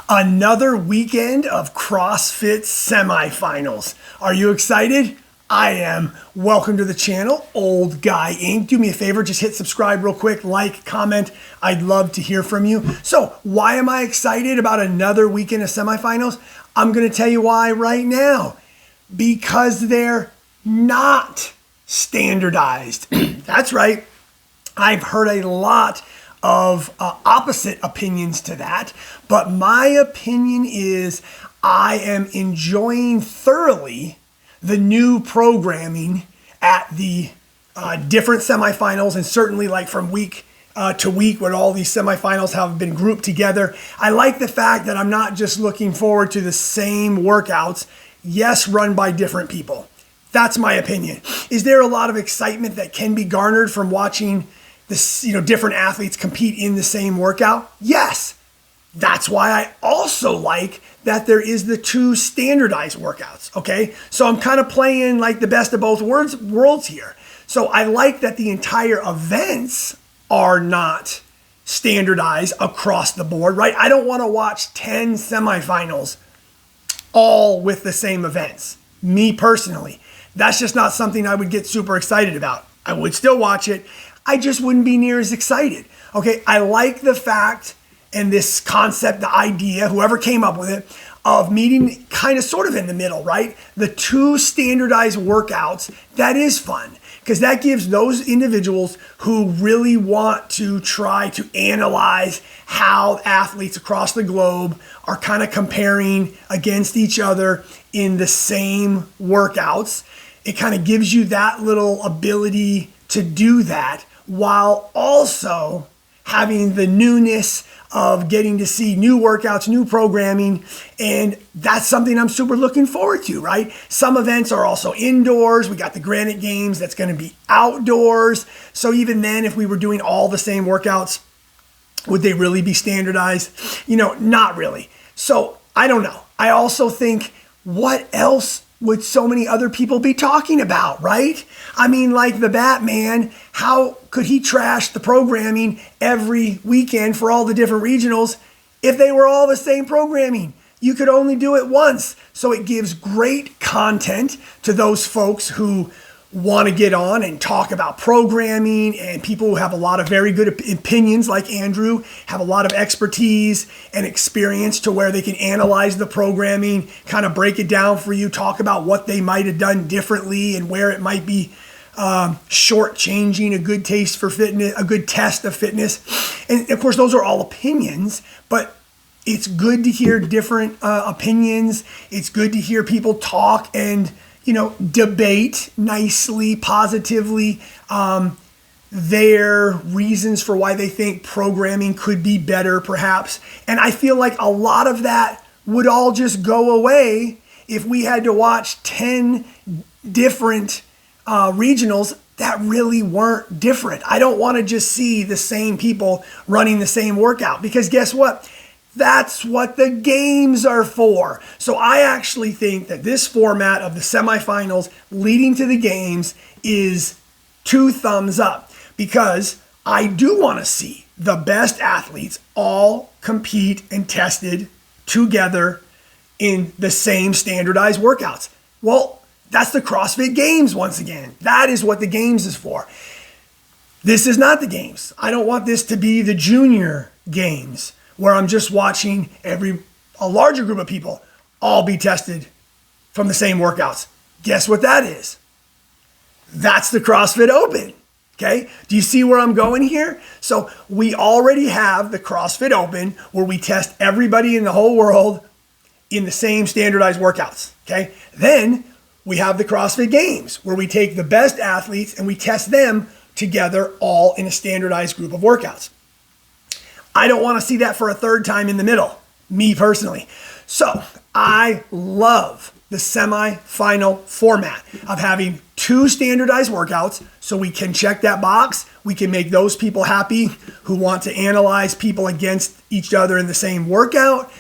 Another weekend of CrossFit semifinals. Are you excited? I am. Welcome to the channel, Old Guy Inc. Do me a favor, just hit subscribe real quick, like, comment. I'd love to hear from you. So why am I excited about another weekend of semifinals? I'm going to tell you why right now. Because they're not standardized. That's right. I've heard a lot of opposite opinions to that, but my opinion is I am enjoying thoroughly the new programming at the different semifinals, and certainly like from week to week when all these semifinals have been grouped together. I like the fact that I'm not just looking forward to the same workouts, yes, run by different people. That's my opinion. Is there a lot of excitement that can be garnered from watching different athletes compete in the same workout? Yes. That's why I also like that there is the two standardized workouts, okay? So I'm kind of playing like the best of both worlds here. So I like that the entire events are not standardized across the board, right? I don't want to watch 10 semifinals all with the same events. Me personally, that's just not something I would get super excited about. I would still watch it. I just wouldn't be near as excited. Okay, I like the fact and this concept, the idea, whoever came up with it, of meeting kind of sort of in the middle, right? The two standardized workouts, that is fun because that gives those individuals who really want to try to analyze how athletes across the globe are kind of comparing against each other in the same workouts. It kind of gives you that little ability to do that while also having the newness of getting to see new workouts, new programming, and that's something I'm super looking forward to, right? Some events are also indoors. We got the Granite Games that's going to be outdoors. So even then, if we were doing all the same workouts, would they really be standardized? Not really. So I don't know. I also think, what else would so many other people be talking about, right? I mean, like the Batman, how could he trash the programming every weekend for all the different regionals if they were all the same programming? You could only do it once. So it gives great content to those folks who want to get on and talk about programming, and people who have a lot of very good opinions like Andrew, have a lot of expertise and experience to where they can analyze the programming, kind of break it down for you, talk about what they might have done differently and where it might be shortchanging a good taste for fitness, a good test of fitness. And of course, those are all opinions, but it's good to hear different opinions. It's good to hear people talk and debate nicely, positively, their reasons for why they think programming could be better, perhaps. And I feel like a lot of that would all just go away if we had to watch 10 different regionals that really weren't different. I don't want to just see the same people running the same workout, because guess what? That's what the games are for. So I actually think that this format of the semifinals leading to the games is 2 thumbs up, because I do want to see the best athletes all compete and tested together in the same standardized workouts. Well, that's the CrossFit Games once again. That is what the games is for. This is not the games. I don't want this to be the junior games, where I'm just watching a larger group of people all be tested from the same workouts. Guess what that is? That's the CrossFit Open, okay? Do you see where I'm going here? So we already have the CrossFit Open, where we test everybody in the whole world in the same standardized workouts, okay? Then we have the CrossFit Games, where we take the best athletes and we test them together all in a standardized group of workouts. I don't want to see that for a third time in the middle, me personally. So I love the semi-final format of having 2 standardized workouts, so we can check that box. We can make those people happy who want to analyze people against each other in the same workout.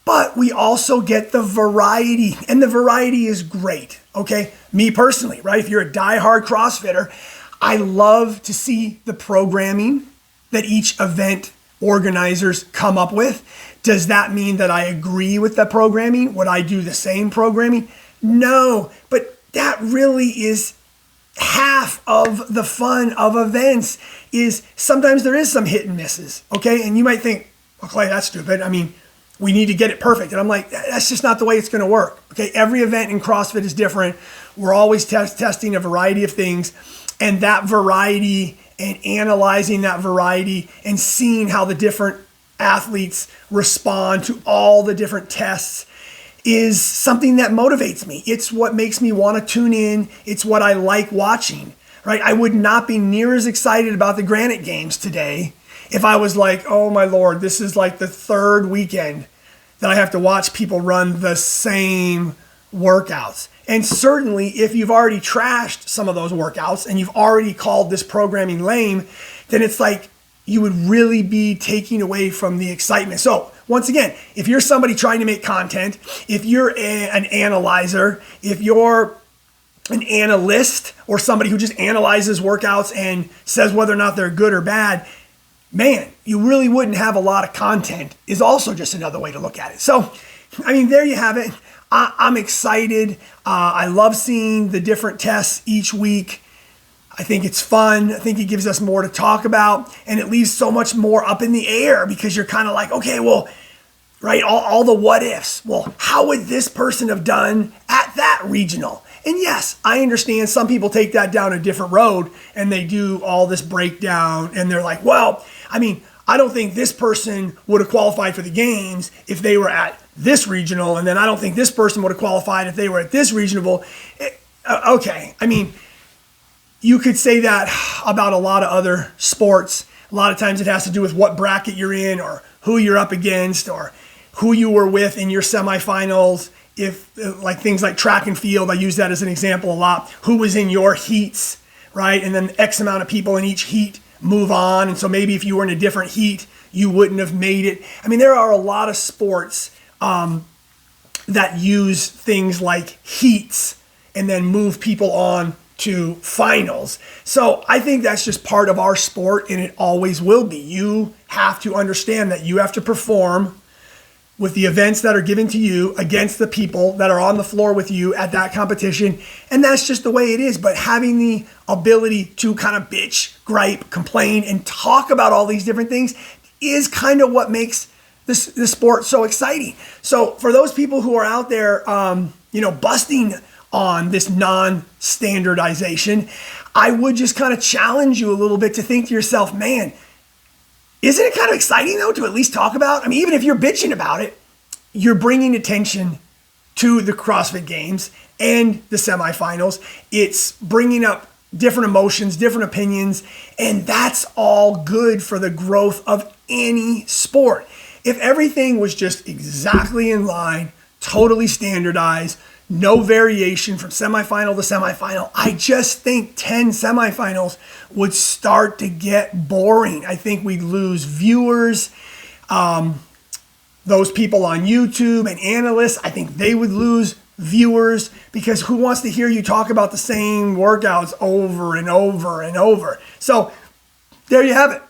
But we also get the variety, and the variety is great, okay? Me personally, right? If you're a diehard CrossFitter, I love to see the programming that each event organizers come up with. Does that mean that I agree with the programming? Would I do the same programming? No, but that really is half of the fun of events. Is sometimes there is some hit and misses, okay? And you might think, well, Clay, that's stupid. I mean, we need to get it perfect. And I'm like, that's just not the way it's going to work, okay? Every event in CrossFit is different. We're always testing a variety of things, and that variety and analyzing that variety and seeing how the different athletes respond to all the different tests is something that motivates me. It's what makes me want to tune in. It's what I like watching, right? I would not be near as excited about the Granite Games today if I was like, oh my Lord, this is like the third weekend that I have to watch people run the same workouts. And certainly if you've already trashed some of those workouts and you've already called this programming lame, then it's like you would really be taking away from the excitement. So once again, if you're somebody trying to make content, if you're an analyzer, if you're an analyst or somebody who just analyzes workouts and says whether or not they're good or bad, man, you really wouldn't have a lot of content is also just another way to look at it. So, I mean, there you have it. I'm excited. I love seeing the different tests each week. I think it's fun. I think it gives us more to talk about, and it leaves so much more up in the air because you're kind of like, okay, well, right, all the what ifs. Well, how would this person have done at that regional? And yes, I understand some people take that down a different road and they do all this breakdown and they're like, well, I mean, I don't think this person would have qualified for the games if they were at this regional, and then I don't think this person would have qualified if they were at this regional. Okay, I mean, you could say that about a lot of other sports. A lot of times it has to do with what bracket you're in or who you're up against or who you were with in your semifinals. If like things like track and field, I use that as an example a lot. Who was in your heats, right? And then X amount of people in each heat move on. And so maybe if you were in a different heat, you wouldn't have made it. I mean, there are a lot of sports that use things like heats and then move people on to finals. So I think that's just part of our sport, and it always will be. You have to understand that you have to perform with the events that are given to you against the people that are on the floor with you at that competition. And that's just the way it is. But having the ability to kind of bitch, gripe, complain, and talk about all these different things is kind of what makes this sport so exciting. So for those people who are out there, busting on this non-standardization, I would just kind of challenge you a little bit to think to yourself, man, isn't it kind of exciting though to at least talk about? I mean, even if you're bitching about it, you're bringing attention to the CrossFit Games and the semifinals. It's bringing up different emotions, different opinions, and that's all good for the growth of any sport. If everything was just exactly in line, totally standardized, no variation from semifinal to semifinal, I just think 10 semifinals would start to get boring. I think we'd lose viewers. Those people on YouTube and analysts, I think they would lose viewers because who wants to hear you talk about the same workouts over and over and over? So there you have it.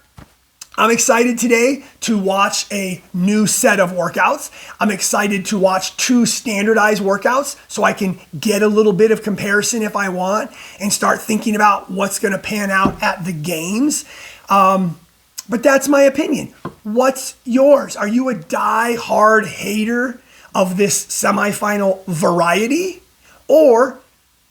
I'm excited today to watch a new set of workouts. I'm excited to watch 2 standardized workouts so I can get a little bit of comparison if I want and start thinking about what's going to pan out at the games. But that's my opinion. What's yours? Are you a die-hard hater of this semifinal variety? Or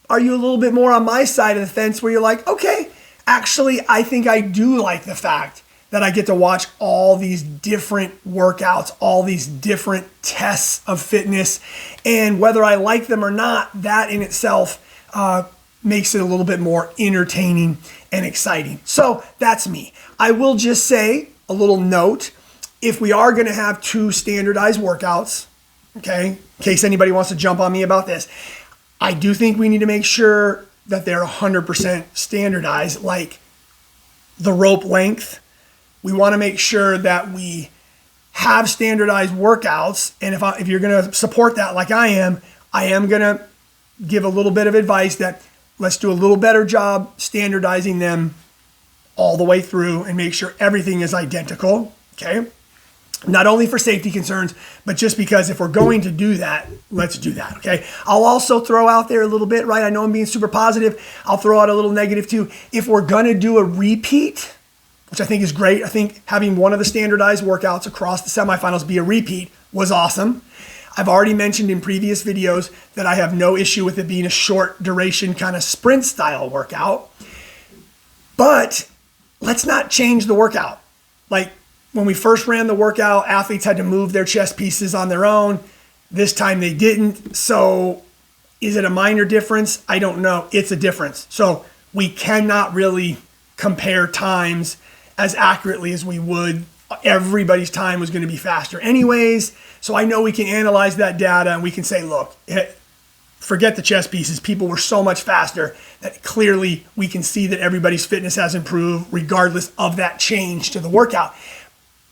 are you a little bit more on my side of the fence where you're like, okay, actually, I think I do like the fact that I get to watch all these different workouts, all these different tests of fitness. And whether I like them or not, that in itself makes it a little bit more entertaining and exciting. So that's me. I will just say a little note. If we are going to have 2 standardized workouts, okay, in case anybody wants to jump on me about this, I do think we need to make sure that they're 100% standardized, like the rope length. We want to make sure that we have standardized workouts. And if you're going to support that like I am going to give a little bit of advice that let's do a little better job standardizing them all the way through and make sure everything is identical. okay? Not only for safety concerns, but just because if we're going to do that, let's do that, okay? I'll also throw out there a little bit, right? I know I'm being super positive. I'll throw out a little negative too. If we're gonna do a repeat, which I think is great, I think having one of the standardized workouts across the semifinals be a repeat was awesome. I've already mentioned in previous videos that I have no issue with it being a short duration kind of sprint style workout, but let's not change the workout. Like, when we first ran the workout, athletes had to move their chest pieces on their own. This time they didn't. So is it a minor difference? I don't know. It's a difference. So we cannot really compare times as accurately as we would. Everybody's time was going to be faster anyways. So I know we can analyze that data and we can say, look, forget the chest pieces. People were so much faster that clearly we can see that everybody's fitness has improved regardless of that change to the workout.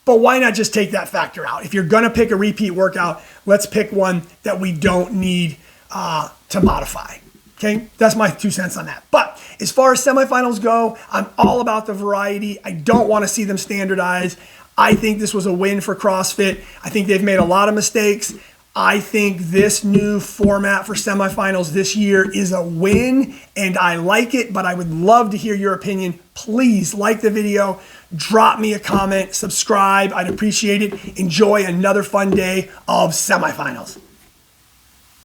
But why not just take that factor out? If you're going to pick a repeat workout, let's pick one that we don't need to modify. Okay, that's my 2 cents on that. But as far as semifinals go, I'm all about the variety. I don't want to see them standardized. I think this was a win for CrossFit. I think they've made a lot of mistakes. I think this new format for semifinals this year is a win, and I like it, but I would love to hear your opinion. Please like the video, drop me a comment, subscribe. I'd appreciate it. Enjoy another fun day of semifinals.